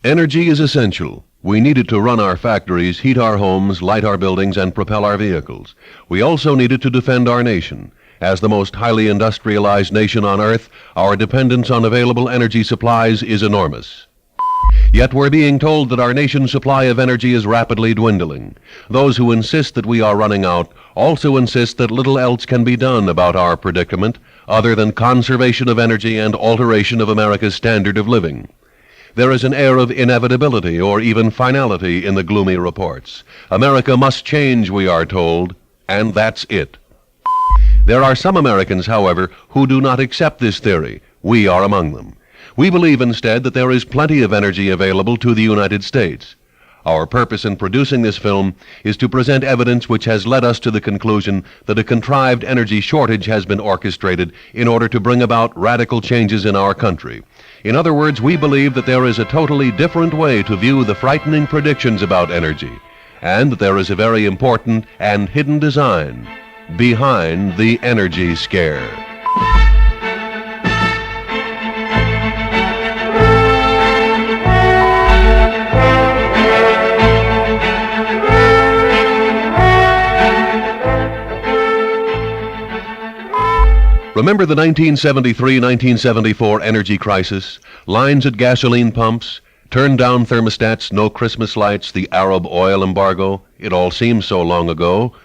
Energy is essential. We need it to run our factories, heat our homes, light our buildings, and propel our vehicles. We also need it to defend our nation. As the most highly industrialized nation on Earth, our dependence on available energy supplies is enormous. Yet we're being told that our nation's supply of energy is rapidly dwindling. Those who insist that we are running out also insist that little else can be done about our predicament other than conservation of energy and alteration of America's standard of living. There is an air of inevitability or even finality in the gloomy reports. America must change, we are told, and that's it. There are some Americans, however, who do not accept this theory. We are among them. We believe instead that there is plenty of energy available to the United States. Our purpose in producing this film is to present evidence which has led us to the conclusion that a contrived energy shortage has been orchestrated in order to bring about radical changes in our country. In other words, we believe that there is a totally different way to view the frightening predictions about energy, and that there is a very important and hidden design behind the energy scare. Remember the 1973-1974 energy crisis? Lines at gasoline pumps, turned down thermostats, no Christmas lights, the Arab oil embargo. It all seems so long ago.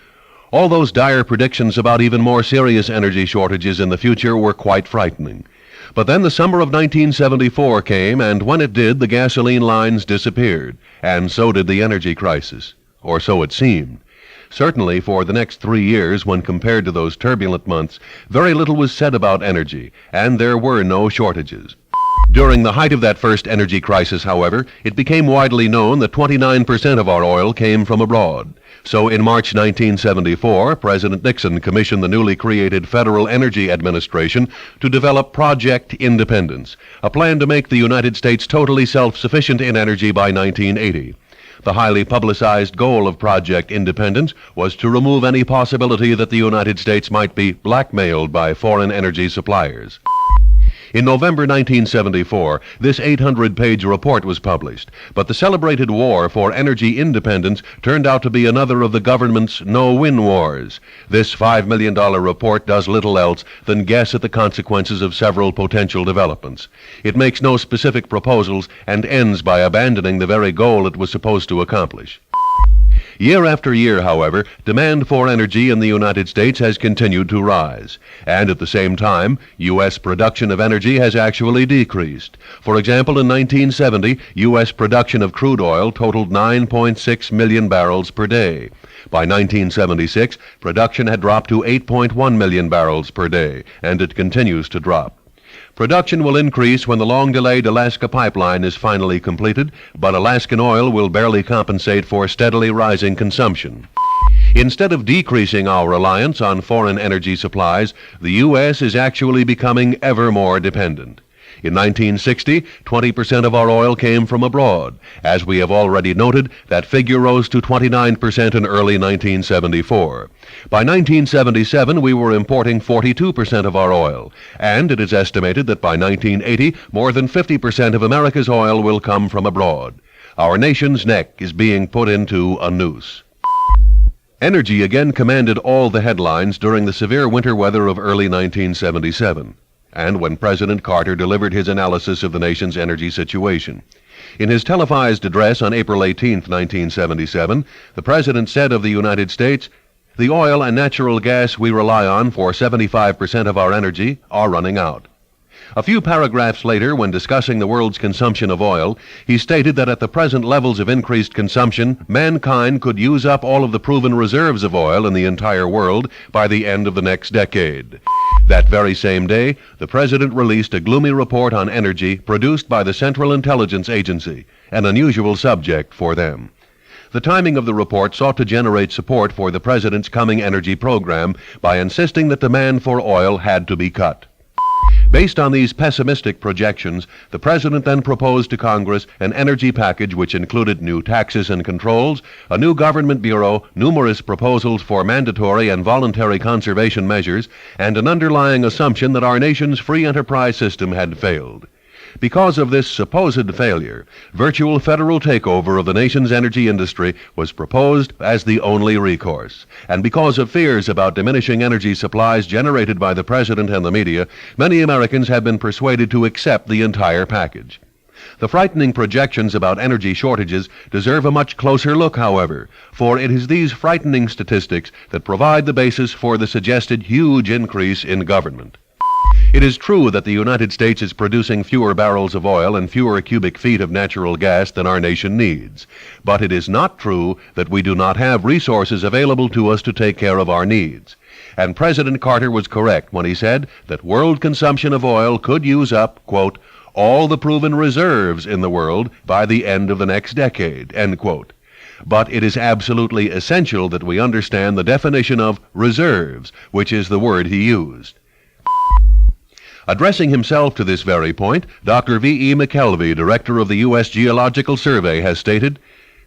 All those dire predictions about even more serious energy shortages in the future were quite frightening. But then the summer of 1974 came, and when it did, the gasoline lines disappeared, and so did the energy crisis, or so it seemed. Certainly, for the next 3 years, when compared to those turbulent months, very little was said about energy, and there were no shortages. During the height of that first energy crisis, however, it became widely known that 29% of our oil came from abroad. So in March 1974, President Nixon commissioned the newly created Federal Energy Administration to develop Project Independence, a plan to make the United States totally self-sufficient in energy by 1980. The highly publicized goal of Project Independence was to remove any possibility that the United States might be blackmailed by foreign energy suppliers. In November 1974, this 800-page report was published, but the celebrated war for energy independence turned out to be another of the government's no-win wars. This $5 million report does little else than guess at the consequences of several potential developments. It makes no specific proposals and ends by abandoning the very goal it was supposed to accomplish. Year after year, however, demand for energy in the United States has continued to rise, and at the same time, U.S. production of energy has actually decreased. For example, in 1970, U.S. production of crude oil totaled 9.6 million barrels per day. By 1976, production had dropped to 8.1 million barrels per day, and it continues to drop. Production will increase when the long-delayed Alaska pipeline is finally completed, but Alaskan oil will barely compensate for steadily rising consumption. Instead of decreasing our reliance on foreign energy supplies, the U.S. is actually becoming ever more dependent. In 1960, 20% of our oil came from abroad. As we have already noted, that figure rose to 29% in early 1974. By 1977, we were importing 42% of our oil, and it is estimated that by 1980, more than 50% of America's oil will come from abroad. Our nation's neck is being put into a noose. Energy again commanded all the headlines during the severe winter weather of early 1977. And when President Carter delivered his analysis of the nation's energy situation. In his televised address on April 18, 1977, the President said of the United States, "The oil and natural gas we rely on for 75% of our energy are running out." A few paragraphs later, when discussing the world's consumption of oil, he stated that at the present levels of increased consumption, mankind could use up all of the proven reserves of oil in the entire world by the end of the next decade. That very same day, the President released a gloomy report on energy produced by the Central Intelligence Agency, an unusual subject for them. The timing of the report sought to generate support for the President's coming energy program by insisting that demand for oil had to be cut. Based on these pessimistic projections, the President then proposed to Congress an energy package which included new taxes and controls, a new government bureau, numerous proposals for mandatory and voluntary conservation measures, and an underlying assumption that our nation's free enterprise system had failed. Because of this supposed failure, virtual federal takeover of the nation's energy industry was proposed as the only recourse. And because of fears about diminishing energy supplies generated by the president and the media, many Americans have been persuaded to accept the entire package. The frightening projections about energy shortages deserve a much closer look, however, for it is these frightening statistics that provide the basis for the suggested huge increase in government. It is true that the United States is producing fewer barrels of oil and fewer cubic feet of natural gas than our nation needs. But it is not true that we do not have resources available to us to take care of our needs. And President Carter was correct when he said that world consumption of oil could use up, quote, all the proven reserves in the world by the end of the next decade, end quote. But it is absolutely essential that we understand the definition of reserves, which is the word he used. Addressing himself to this very point, Dr. V.E. McKelvey, director of the U.S. Geological Survey, has stated,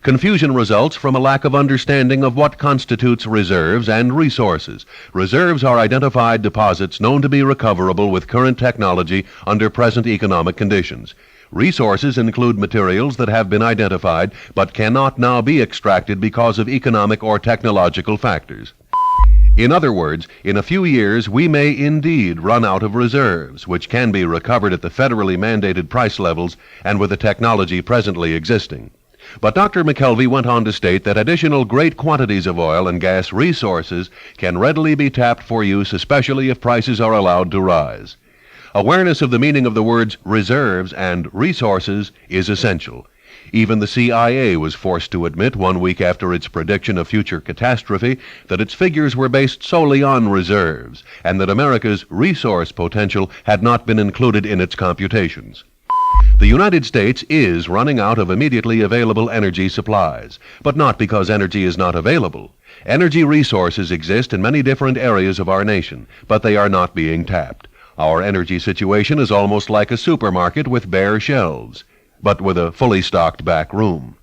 confusion results from a lack of understanding of what constitutes reserves and resources. Reserves are identified deposits known to be recoverable with current technology under present economic conditions. Resources include materials that have been identified but cannot now be extracted because of economic or technological factors. In other words, in a few years we may indeed run out of reserves, which can be recovered at the federally mandated price levels and with the technology presently existing. But Dr. McKelvey went on to state that additional great quantities of oil and gas resources can readily be tapped for use, especially if prices are allowed to rise. Awareness of the meaning of the words reserves and resources is essential. Even the CIA was forced to admit 1 week after its prediction of future catastrophe that its figures were based solely on reserves, and that America's resource potential had not been included in its computations. The United States is running out of immediately available energy supplies, but not because energy is not available. Energy resources exist in many different areas of our nation, but they are not being tapped. Our energy situation is almost like a supermarket with bare shelves, but with a fully stocked back room.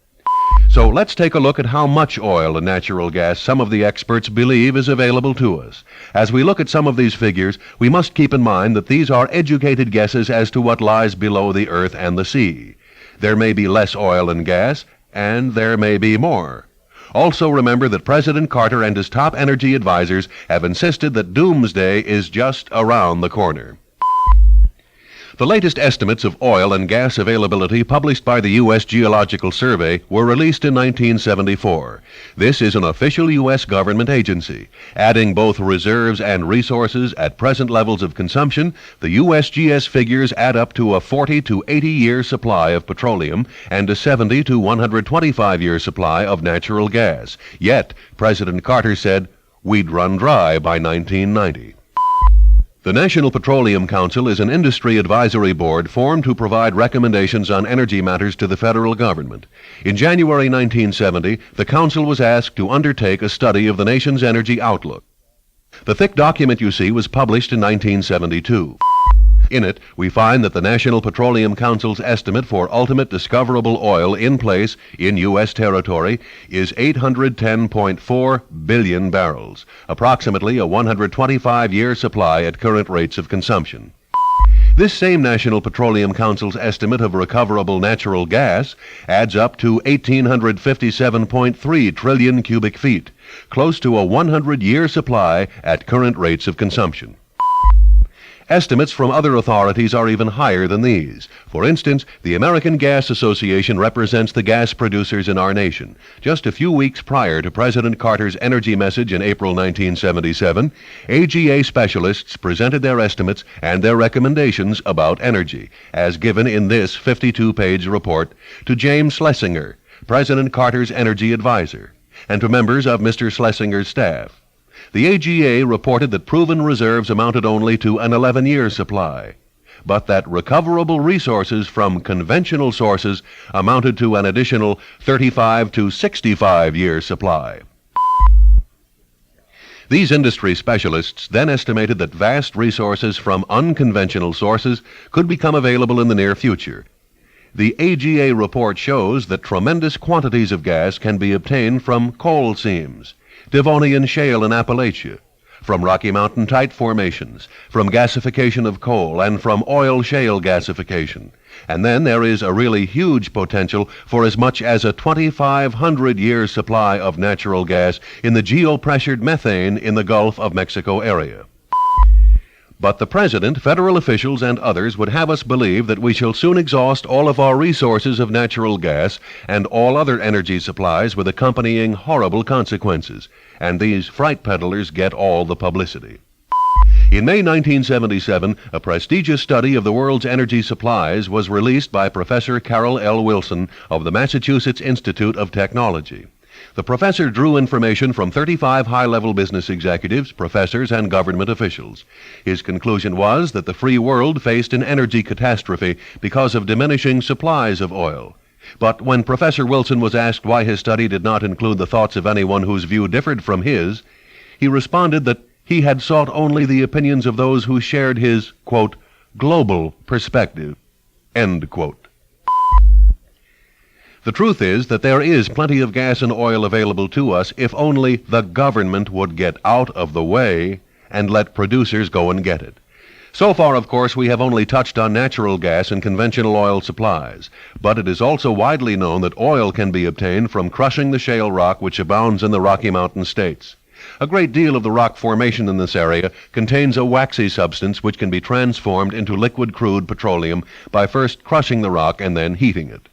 So let's take a look at how much oil and natural gas some of the experts believe is available to us. As we look at some of these figures, we must keep in mind that these are educated guesses as to what lies below the earth and the sea. There may be less oil and gas, and there may be more. Also remember that President Carter and his top energy advisors have insisted that doomsday is just around the corner. The latest estimates of oil and gas availability published by the U.S. Geological Survey were released in 1974. This is an official U.S. government agency. Adding both reserves and resources at present levels of consumption, the USGS figures add up to a 40 to 80 year supply of petroleum and a 70 to 125 year supply of natural gas. Yet, President Carter said, we'd run dry by 1990. The National Petroleum Council is an industry advisory board formed to provide recommendations on energy matters to the federal government. In January 1970, the council was asked to undertake a study of the nation's energy outlook. The thick document you see was published in 1972. In it, we find that the National Petroleum Council's estimate for ultimate discoverable oil in place in U.S. territory is 810.4 billion barrels, approximately a 125-year supply at current rates of consumption. This same National Petroleum Council's estimate of recoverable natural gas adds up to 1,857.3 trillion cubic feet, close to a 100-year supply at current rates of consumption. Estimates from other authorities are even higher than these. For instance, the American Gas Association represents the gas producers in our nation. Just a few weeks prior to President Carter's energy message in April 1977, AGA specialists presented their estimates and their recommendations about energy, as given in this 52-page report, to James Schlesinger, President Carter's energy advisor, and to members of Mr. Schlesinger's staff. The AGA reported that proven reserves amounted only to an 11-year supply, but that recoverable resources from conventional sources amounted to an additional 35 to 65-year supply. These industry specialists then estimated that vast resources from unconventional sources could become available in the near future. The AGA report shows that tremendous quantities of gas can be obtained from coal seams, Devonian shale in Appalachia, from Rocky Mountain tight formations, from gasification of coal, and from oil shale gasification. And then there is a really huge potential for as much as a 2,500-year supply of natural gas in the geopressured methane in the Gulf of Mexico area. But the President, federal officials, and others would have us believe that we shall soon exhaust all of our resources of natural gas and all other energy supplies with accompanying horrible consequences, and these fright peddlers get all the publicity. In May 1977, a prestigious study of the world's energy supplies was released by Professor Carroll L. Wilson of the Massachusetts Institute of Technology. The professor drew information from 35 high-level business executives, professors, and government officials. His conclusion was that the free world faced an energy catastrophe because of diminishing supplies of oil. But when Professor Wilson was asked why his study did not include the thoughts of anyone whose view differed from his, he responded that he had sought only the opinions of those who shared his, quote, global perspective, end quote. The truth is that there is plenty of gas and oil available to us if only the government would get out of the way and let producers go and get it. So far, of course, we have only touched on natural gas and conventional oil supplies, but it is also widely known that oil can be obtained from crushing the shale rock which abounds in the Rocky Mountain states. A great deal of the rock formation in this area contains a waxy substance which can be transformed into liquid crude petroleum by first crushing the rock and then heating it.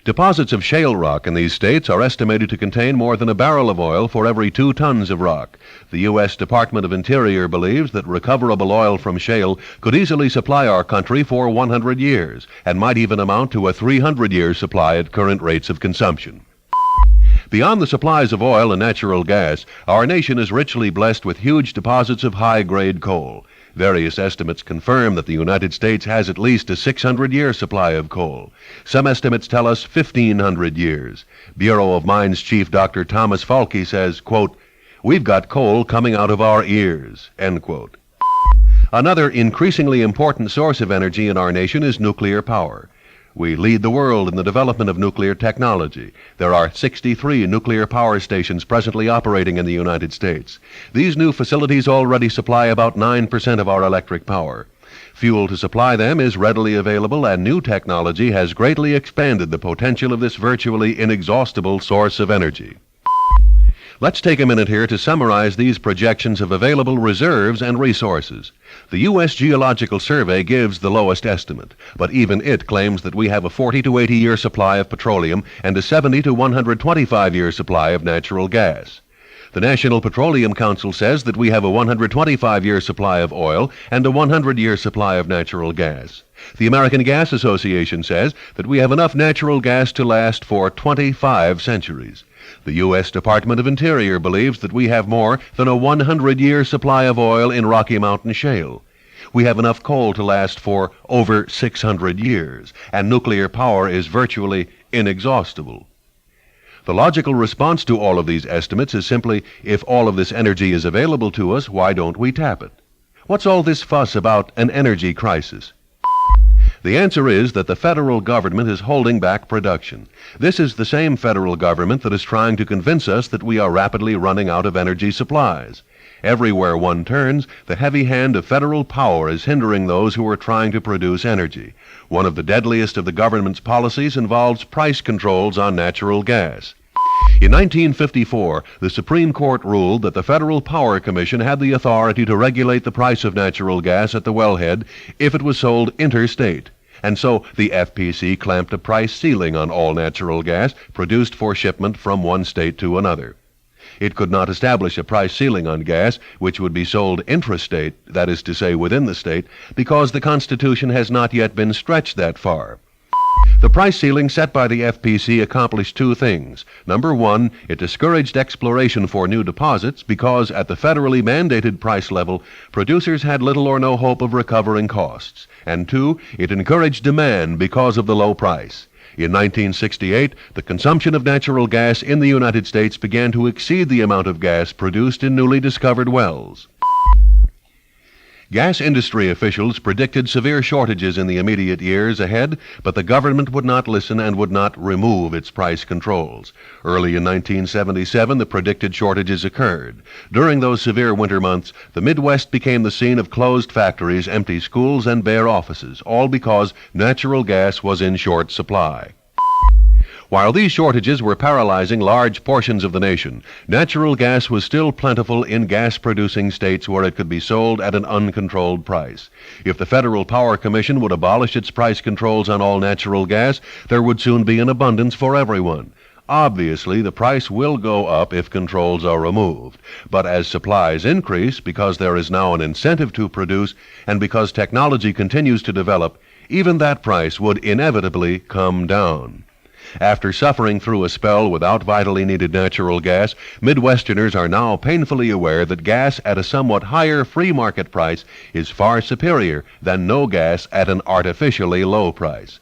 Deposits of shale rock in these states are estimated to contain more than a barrel of oil for every 2 tons of rock. The U.S. Department of Interior believes that recoverable oil from shale could easily supply our country for 100 years, and might even amount to a 300-year supply at current rates of consumption. Beyond the supplies of oil and natural gas, our nation is richly blessed with huge deposits of high-grade coal. Various estimates confirm that the United States has at least a 600-year supply of coal. Some estimates tell us 1,500 years. Bureau of Mines Chief Dr. Thomas Falke says, quote, "We've got coal coming out of our ears," end quote. Another increasingly important source of energy in our nation is nuclear power. We lead the world in the development of nuclear technology. There are 63 nuclear power stations presently operating in the United States. These new facilities already supply about 9% of our electric power. Fuel to supply them is readily available, and new technology has greatly expanded the potential of this virtually inexhaustible source of energy. Let's take a minute here to summarize these projections of available reserves and resources. The U.S. Geological Survey gives the lowest estimate, but even it claims that we have a 40 to 80-year supply of petroleum and a 70 to 125-year supply of natural gas. The National Petroleum Council says that we have a 125-year supply of oil and a 100-year supply of natural gas. The American Gas Association says that we have enough natural gas to last for 25 centuries. The U.S. Department of Interior believes that we have more than a 100-year supply of oil in Rocky Mountain shale. We have enough coal to last for over 600 years, and nuclear power is virtually inexhaustible. The logical response to all of these estimates is simply, if all of this energy is available to us, why don't we tap it? What's all this fuss about an energy crisis? The answer is that the federal government is holding back production. This is the same federal government that is trying to convince us that we are rapidly running out of energy supplies. Everywhere one turns, the heavy hand of federal power is hindering those who are trying to produce energy. One of the deadliest of the government's policies involves price controls on natural gas. In 1954, the Supreme Court ruled that the Federal Power Commission had the authority to regulate the price of natural gas at the wellhead if it was sold interstate. And so the FPC clamped a price ceiling on all natural gas produced for shipment from one state to another. It could not establish a price ceiling on gas which would be sold intrastate, that is to say within the state, because the Constitution has not yet been stretched that far. The price ceiling set by the FPC accomplished 2 things. Number 1, it discouraged exploration for new deposits because at the federally mandated price level, producers had little or no hope of recovering costs. And 2, it encouraged demand because of the low price. In 1968, the consumption of natural gas in the United States began to exceed the amount of gas produced in newly discovered wells. Gas industry officials predicted severe shortages in the immediate years ahead, but the government would not listen and would not remove its price controls. Early in 1977, the predicted shortages occurred. During those severe winter months, the Midwest became the scene of closed factories, empty schools, and bare offices, all because natural gas was in short supply. While these shortages were paralyzing large portions of the nation, natural gas was still plentiful in gas-producing states where it could be sold at an uncontrolled price. If the Federal Power Commission would abolish its price controls on all natural gas, there would soon be an abundance for everyone. Obviously, the price will go up if controls are removed. But as supplies increase, because there is now an incentive to produce, and because technology continues to develop, even that price would inevitably come down. After suffering through a spell without vitally needed natural gas, Midwesterners are now painfully aware that gas at a somewhat higher free market price is far superior than no gas at an artificially low price.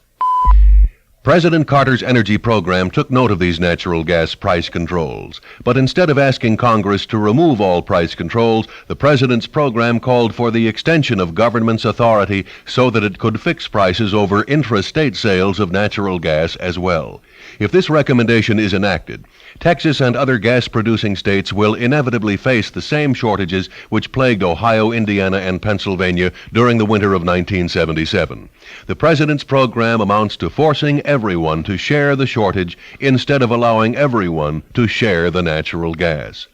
President Carter's energy program took note of these natural gas price controls. But instead of asking Congress to remove all price controls, the president's program called for the extension of government's authority so that it could fix prices over intrastate sales of natural gas as well. If this recommendation is enacted, Texas and other gas-producing states will inevitably face the same shortages which plagued Ohio, Indiana, and Pennsylvania during the winter of 1977. The president's program amounts to forcing everyone to share the shortage instead of allowing everyone to share the natural gas.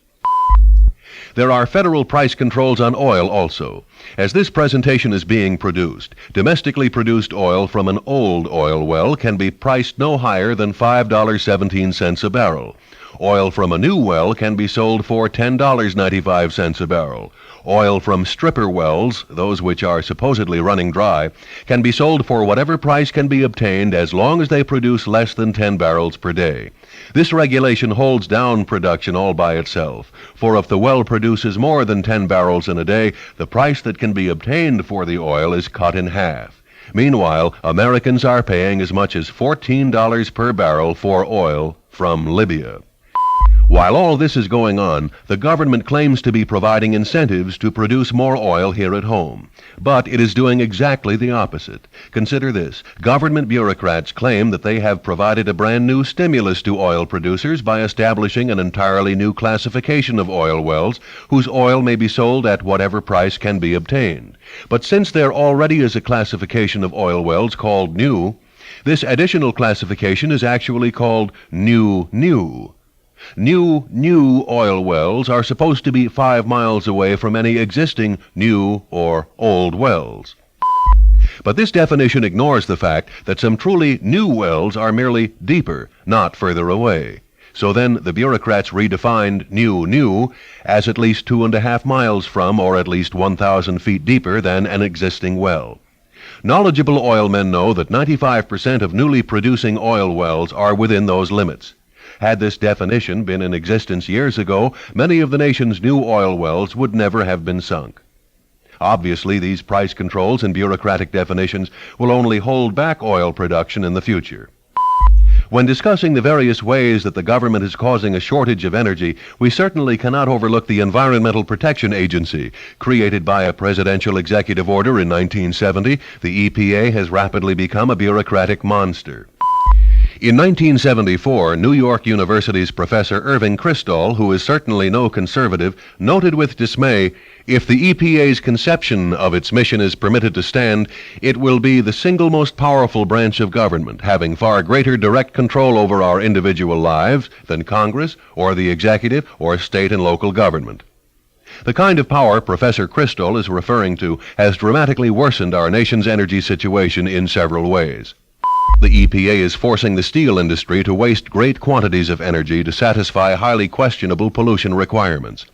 There are federal price controls on oil also. As this presentation is being produced, domestically produced oil from an old oil well can be priced no higher than $5.17 a barrel. Oil from a new well can be sold for $10.95 a barrel. Oil from stripper wells, those which are supposedly running dry, can be sold for whatever price can be obtained as long as they produce less than 10 barrels per day. This regulation holds down production all by itself, for if the well produces more than 10 barrels in a day, the price that can be obtained for the oil is cut in half. Meanwhile, Americans are paying as much as $14 per barrel for oil from Libya. While all this is going on, the government claims to be providing incentives to produce more oil here at home. But it is doing exactly the opposite. Consider this. Government bureaucrats claim that they have provided a brand new stimulus to oil producers by establishing an entirely new classification of oil wells whose oil may be sold at whatever price can be obtained. But since there already is a classification of oil wells called new, this additional classification is actually called new. New oil wells are supposed to be 5 miles away from any existing new or old wells. But this definition ignores the fact that some truly new wells are merely deeper, not further away. So then the bureaucrats redefined new as at least 2.5 miles from or at least 1,000 feet deeper than an existing well. Knowledgeable oilmen know that 95% of newly producing oil wells are within those limits. Had this definition been in existence years ago, many of the nation's new oil wells would never have been sunk. Obviously, these price controls and bureaucratic definitions will only hold back oil production in the future. When discussing the various ways that the government is causing a shortage of energy, we certainly cannot overlook the Environmental Protection Agency. Created by a presidential executive order in 1970, the EPA has rapidly become a bureaucratic monster. In 1974, New York University's Professor Irving Kristol, who is certainly no conservative, noted with dismay, "If the EPA's conception of its mission is permitted to stand, it will be the single most powerful branch of government, having far greater direct control over our individual lives than Congress or the executive or state and local government." The kind of power Professor Kristol is referring to has dramatically worsened our nation's energy situation in several ways. The EPA is forcing the steel industry to waste great quantities of energy to satisfy highly questionable pollution requirements.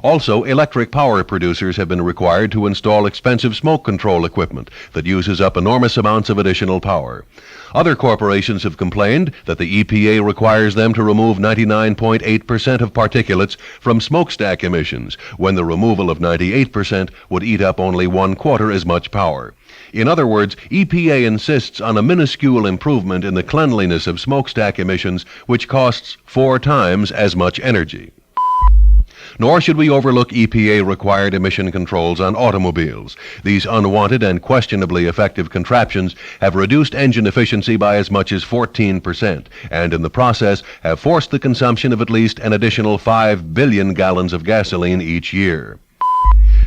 Also, electric power producers have been required to install expensive smoke control equipment that uses up enormous amounts of additional power. Other corporations have complained that the EPA requires them to remove 99.8% of particulates from smokestack emissions, when the removal of 98% would eat up only 1/4 as much power. In other words, EPA insists on a minuscule improvement in the cleanliness of smokestack emissions, which costs 4 times as much energy. Nor should we overlook EPA-required emission controls on automobiles. These unwanted and questionably effective contraptions have reduced engine efficiency by as much as 14%, and in the process have forced the consumption of at least an additional 5 billion gallons of gasoline each year.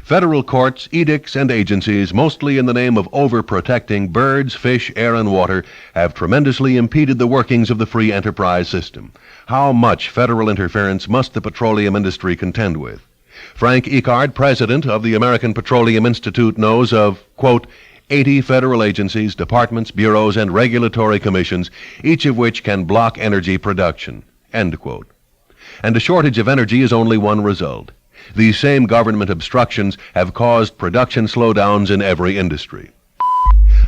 Federal courts, edicts, and agencies, mostly in the name of overprotecting birds, fish, air, and water, have tremendously impeded the workings of the free enterprise system. How much federal interference must the petroleum industry contend with? Frank Eckhart, president of the American Petroleum Institute, knows of, quote, 80 federal agencies, departments, bureaus, and regulatory commissions, each of which can block energy production, end quote. And a shortage of energy is only one result. These same government obstructions have caused production slowdowns in every industry.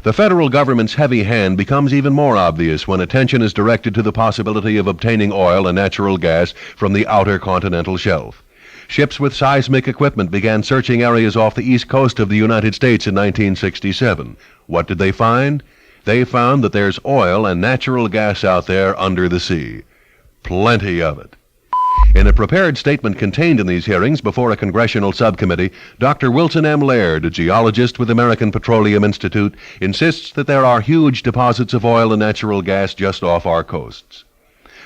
The federal government's heavy hand becomes even more obvious when attention is directed to the possibility of obtaining oil and natural gas from the outer continental shelf. Ships with seismic equipment began searching areas off the east coast of the United States in 1967. What did they find? They found that there's oil and natural gas out there under the sea. Plenty of it. In a prepared statement contained in these hearings before a congressional subcommittee, Dr. Wilson M. Laird, a geologist with American Petroleum Institute, insists that there are huge deposits of oil and natural gas just off our coasts.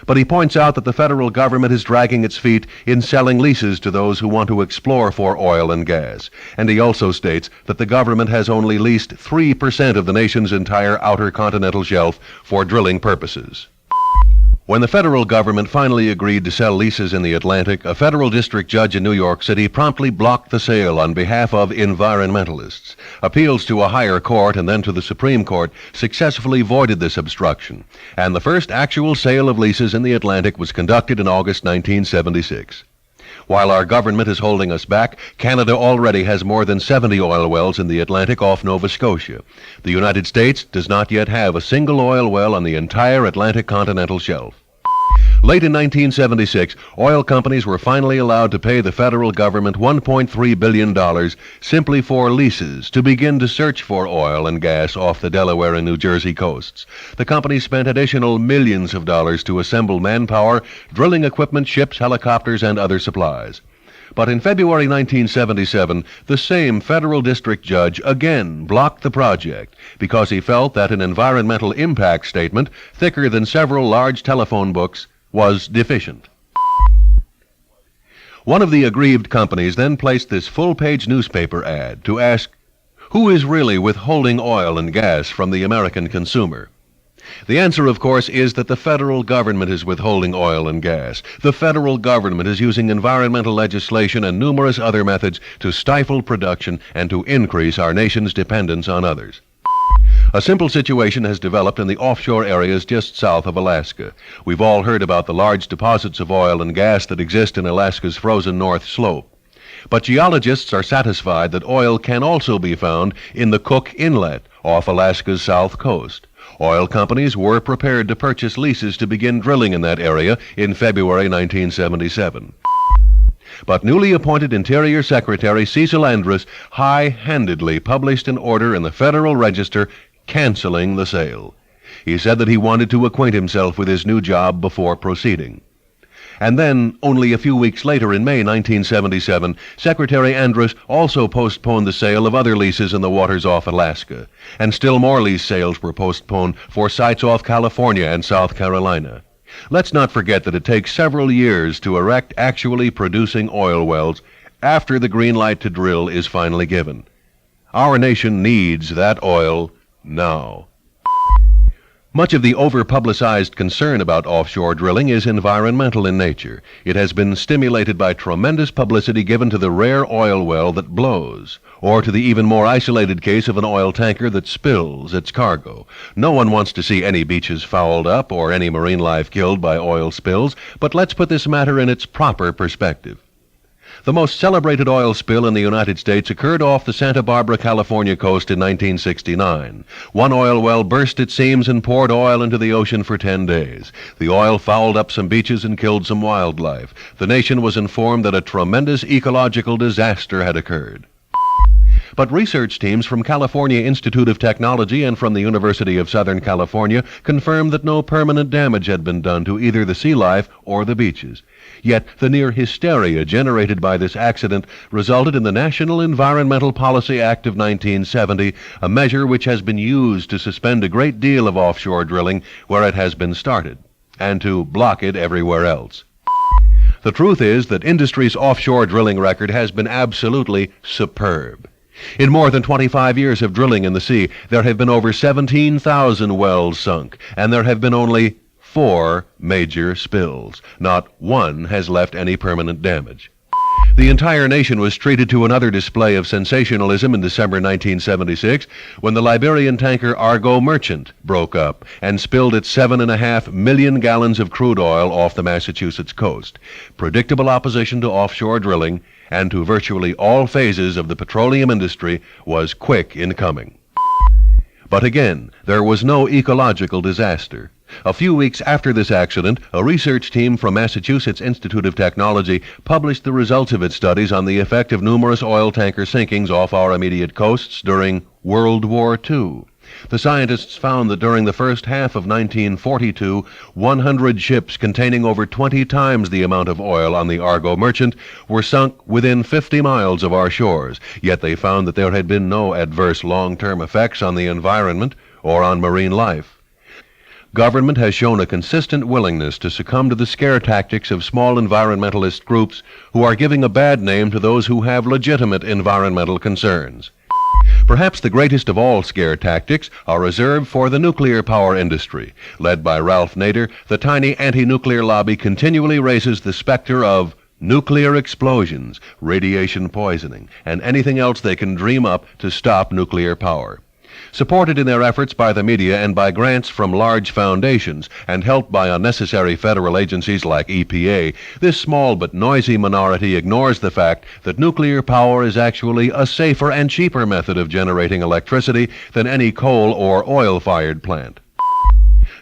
But he points out that the federal government is dragging its feet in selling leases to those who want to explore for oil and gas. And he also states that the government has only leased 3% of the nation's entire outer continental shelf for drilling purposes. When the federal government finally agreed to sell leases in the Atlantic, a federal district judge in New York City promptly blocked the sale on behalf of environmentalists. Appeals to a higher court and then to the Supreme Court successfully voided this obstruction, and the first actual sale of leases in the Atlantic was conducted in August 1976. While our government is holding us back, Canada already has more than 70 oil wells in the Atlantic off Nova Scotia. The United States does not yet have a single oil well on the entire Atlantic continental shelf. Late in 1976, oil companies were finally allowed to pay the federal government $1.3 billion simply for leases to begin to search for oil and gas off the Delaware and New Jersey coasts. The companies spent additional millions of dollars to assemble manpower, drilling equipment, ships, helicopters, and other supplies. But in February 1977, the same federal district judge again blocked the project because he felt that an environmental impact statement, thicker than several large telephone books, was deficient. One of the aggrieved companies then placed this full-page newspaper ad to ask, who is really withholding oil and gas from the American consumer? The answer, of course, is that the federal government is withholding oil and gas. The federal government is using environmental legislation and numerous other methods to stifle production and to increase our nation's dependence on others. A simple situation has developed in the offshore areas just south of Alaska. We've all heard about the large deposits of oil and gas that exist in Alaska's frozen North Slope. But geologists are satisfied that oil can also be found in the Cook Inlet off Alaska's south coast. Oil companies were prepared to purchase leases to begin drilling in that area in February 1977. But newly appointed Interior Secretary Cecil Andrus high-handedly published an order in the Federal Register canceling the sale. He said that he wanted to acquaint himself with his new job before proceeding. And then, only a few weeks later in May 1977, Secretary Andrus also postponed the sale of other leases in the waters off Alaska. And still more lease sales were postponed for sites off California and South Carolina. Let's not forget that it takes several years to erect actually producing oil wells after the green light to drill is finally given. Our nation needs that oil now. Much of the over-publicized concern about offshore drilling is environmental in nature. It has been stimulated by tremendous publicity given to the rare oil well that blows, or to the even more isolated case of an oil tanker that spills its cargo. No one wants to see any beaches fouled up or any marine life killed by oil spills, but let's put this matter in its proper perspective. The most celebrated oil spill in the United States occurred off the Santa Barbara, California coast in 1969. One oil well burst its seams and poured oil into the ocean for 10 days. The oil fouled up some beaches and killed some wildlife. The nation was informed that a tremendous ecological disaster had occurred. But research teams from California Institute of Technology and from the University of Southern California confirmed that no permanent damage had been done to either the sea life or the beaches. Yet the near hysteria generated by this accident resulted in the National Environmental Policy Act of 1970, a measure which has been used to suspend a great deal of offshore drilling where it has been started, and to block it everywhere else. The truth is that industry's offshore drilling record has been absolutely superb. In more than 25 years of drilling in the sea, there have been over 17,000 wells sunk, and there have been only 4 major spills. Not one has left any permanent damage. The entire nation was treated to another display of sensationalism in December 1976 when the Liberian tanker Argo Merchant broke up and spilled its 7.5 million gallons of crude oil off the Massachusetts coast. Predictable opposition to offshore drilling and to virtually all phases of the petroleum industry was quick in coming. But again, there was no ecological disaster. A few weeks after this accident, a research team from Massachusetts Institute of Technology published the results of its studies on the effect of numerous oil tanker sinkings off our immediate coasts during World War II. The scientists found that during the first half of 1942, 100 ships containing over 20 times the amount of oil on the Argo Merchant were sunk within 50 miles of our shores, yet they found that there had been no adverse long-term effects on the environment or on marine life. Government has shown a consistent willingness to succumb to the scare tactics of small environmentalist groups who are giving a bad name to those who have legitimate environmental concerns. Perhaps the greatest of all scare tactics are reserved for the nuclear power industry. Led by Ralph Nader, the tiny anti-nuclear lobby continually raises the specter of nuclear explosions, radiation poisoning, and anything else they can dream up to stop nuclear power. Supported in their efforts by the media and by grants from large foundations, and helped by unnecessary federal agencies like EPA, this small but noisy minority ignores the fact that nuclear power is actually a safer and cheaper method of generating electricity than any coal or oil-fired plant.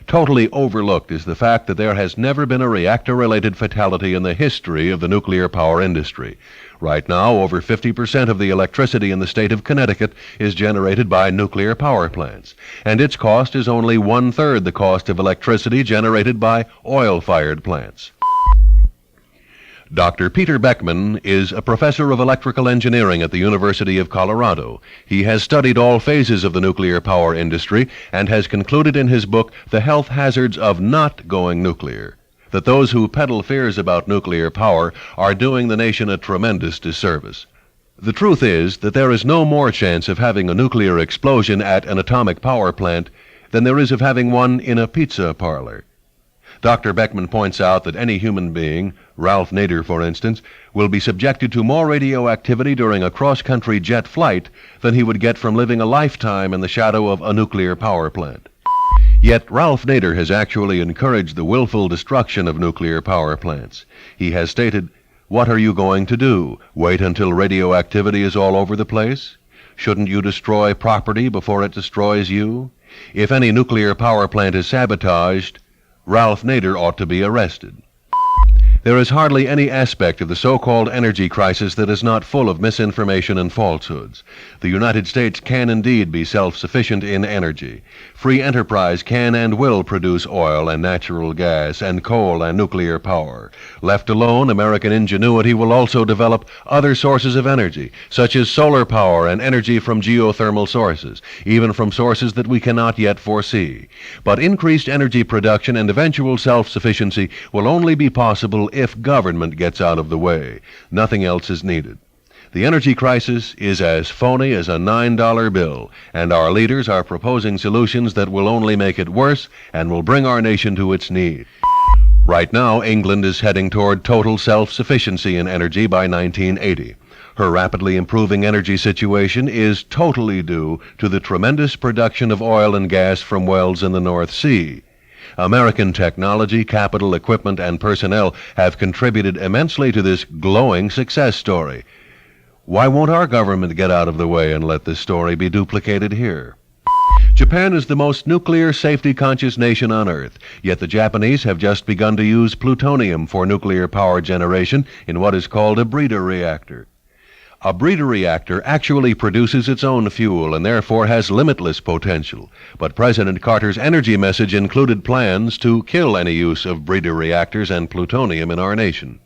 Totally overlooked is the fact that there has never been a reactor-related fatality in the history of the nuclear power industry. Right now, over 50% of the electricity in the state of Connecticut is generated by nuclear power plants, and its cost is only 1/3 the cost of electricity generated by oil-fired plants. Dr. Peter Beckman is a professor of electrical engineering at the University of Colorado. He has studied all phases of the nuclear power industry and has concluded in his book, The Health Hazards of Not Going Nuclear, that those who peddle fears about nuclear power are doing the nation a tremendous disservice. The truth is that there is no more chance of having a nuclear explosion at an atomic power plant than there is of having one in a pizza parlor. Dr. Beckman points out that any human being, Ralph Nader for instance, will be subjected to more radioactivity during a cross-country jet flight than he would get from living a lifetime in the shadow of a nuclear power plant. Yet Ralph Nader has actually encouraged the willful destruction of nuclear power plants. He has stated, "What are you going to do? Wait until radioactivity is all over the place? Shouldn't you destroy property before it destroys you? If any nuclear power plant is sabotaged, Ralph Nader ought to be arrested." There is hardly any aspect of the so-called energy crisis that is not full of misinformation and falsehoods. The United States can indeed be self-sufficient in energy. Free enterprise can and will produce oil and natural gas and coal and nuclear power. Left alone, American ingenuity will also develop other sources of energy, such as solar power and energy from geothermal sources, even from sources that we cannot yet foresee. But increased energy production and eventual self-sufficiency will only be possible if government gets out of the way. Nothing else is needed. The energy crisis is as phony as a $9 bill, and our leaders are proposing solutions that will only make it worse and will bring our nation to its knees. Right now, England is heading toward total self-sufficiency in energy by 1980. Her rapidly improving energy situation is totally due to the tremendous production of oil and gas from wells in the North Sea. American technology, capital, equipment, and personnel have contributed immensely to this glowing success story. Why won't our government get out of the way and let this story be duplicated here? Japan is the most nuclear safety-conscious nation on Earth, yet the Japanese have just begun to use plutonium for nuclear power generation in what is called a breeder reactor. A breeder reactor actually produces its own fuel and therefore has limitless potential. But President Carter's energy message included plans to kill any use of breeder reactors and plutonium in our nation.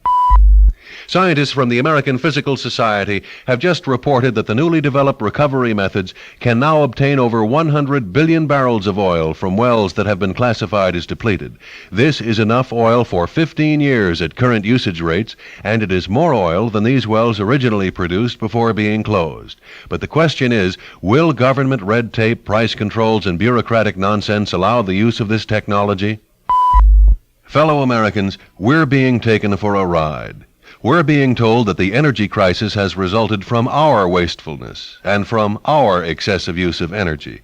Scientists from the American Physical Society have just reported that the newly developed recovery methods can now obtain over 100 billion barrels of oil from wells that have been classified as depleted. This is enough oil for 15 years at current usage rates, and it is more oil than these wells originally produced before being closed. But the question is, will government red tape, price controls, and bureaucratic nonsense allow the use of this technology? Fellow Americans, we're being taken for a ride. We're being told that the energy crisis has resulted from our wastefulness and from our excessive use of energy.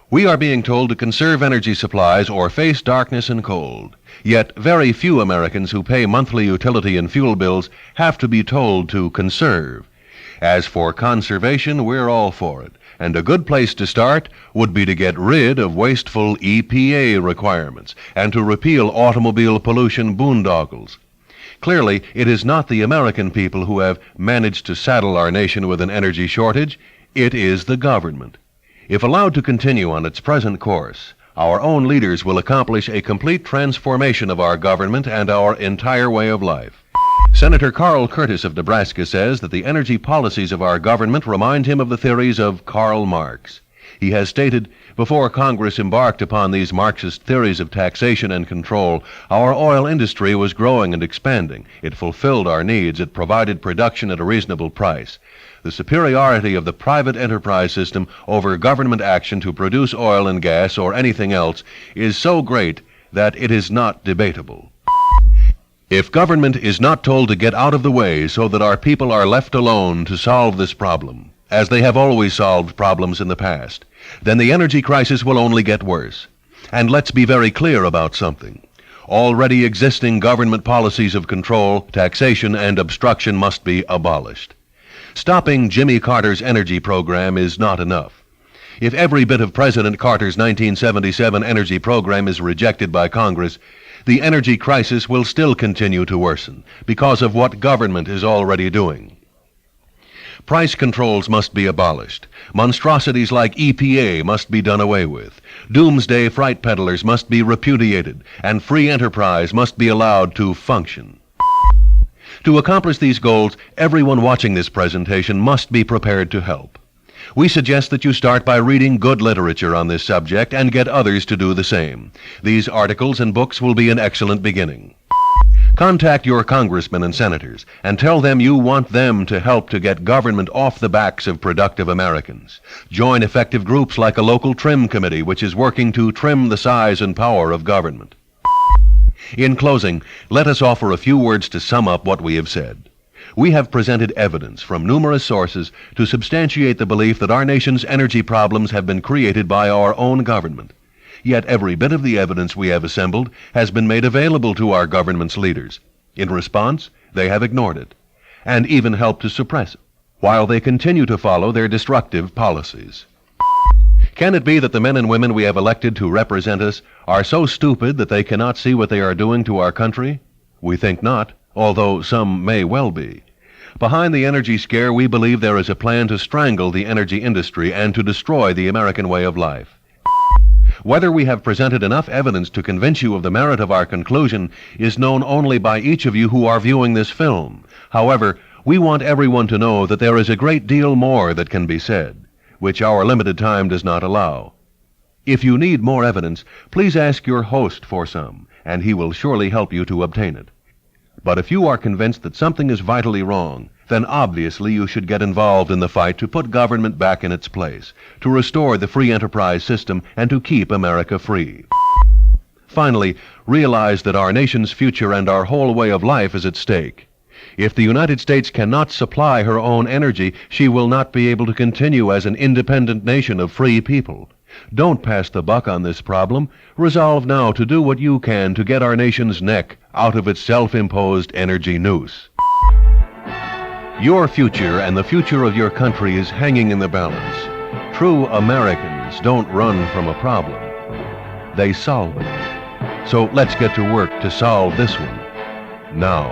We are being told to conserve energy supplies or face darkness and cold. Yet very few Americans who pay monthly utility and fuel bills have to be told to conserve. As for conservation, we're all for it. And a good place to start would be to get rid of wasteful EPA requirements and to repeal automobile pollution boondoggles. Clearly, it is not the American people who have managed to saddle our nation with an energy shortage. It is the government. If allowed to continue on its present course, our own leaders will accomplish a complete transformation of our government and our entire way of life. Senator Carl Curtis of Nebraska says that the energy policies of our government remind him of the theories of Karl Marx. He has stated, before Congress embarked upon these Marxist theories of taxation and control, our oil industry was growing and expanding. It fulfilled our needs. It provided production at a reasonable price. The superiority of the private enterprise system over government action to produce oil and gas or anything else is so great that it is not debatable. If government is not told to get out of the way so that our people are left alone to solve this problem, as they have always solved problems in the past, then the energy crisis will only get worse. And let's be very clear about something. Already existing government policies of control, taxation, and obstruction must be abolished. Stopping Jimmy Carter's energy program is not enough. If every bit of President Carter's 1977 energy program is rejected by Congress, the energy crisis will still continue to worsen because of what government is already doing. Price controls must be abolished. Monstrosities like EPA must be done away with. Doomsday fright peddlers must be repudiated, and free enterprise must be allowed to function. To accomplish these goals, everyone watching this presentation must be prepared to help. We suggest that you start by reading good literature on this subject and get others to do the same. These articles and books will be an excellent beginning. Contact your congressmen and senators and tell them you want them to help to get government off the backs of productive Americans. Join effective groups like a local trim committee which is working to trim the size and power of government. In closing, let us offer a few words to sum up what we have said. We have presented evidence from numerous sources to substantiate the belief that our nation's energy problems have been created by our own government. Yet every bit of the evidence we have assembled has been made available to our government's leaders. In response, they have ignored it, and even helped to suppress it, while they continue to follow their destructive policies. Can it be that the men and women we have elected to represent us are so stupid that they cannot see what they are doing to our country? We think not, although some may well be. Behind the energy scare, we believe there is a plan to strangle the energy industry and to destroy the American way of life. Whether we have presented enough evidence to convince you of the merit of our conclusion is known only by each of you who are viewing this film. However, we want everyone to know that there is a great deal more that can be said, which our limited time does not allow. If you need more evidence, please ask your host for some, and he will surely help you to obtain it. But if you are convinced that something is vitally wrong, then obviously you should get involved in the fight to put government back in its place, to restore the free enterprise system, and to keep America free. Finally, realize that our nation's future and our whole way of life is at stake. If the United States cannot supply her own energy, she will not be able to continue as an independent nation of free people. Don't pass the buck on this problem. Resolve now to do what you can to get our nation's neck out of its self-imposed energy noose. Your future and the future of your country is hanging in the balance. True Americans don't run from a problem. They solve it. So let's get to work to solve this one now.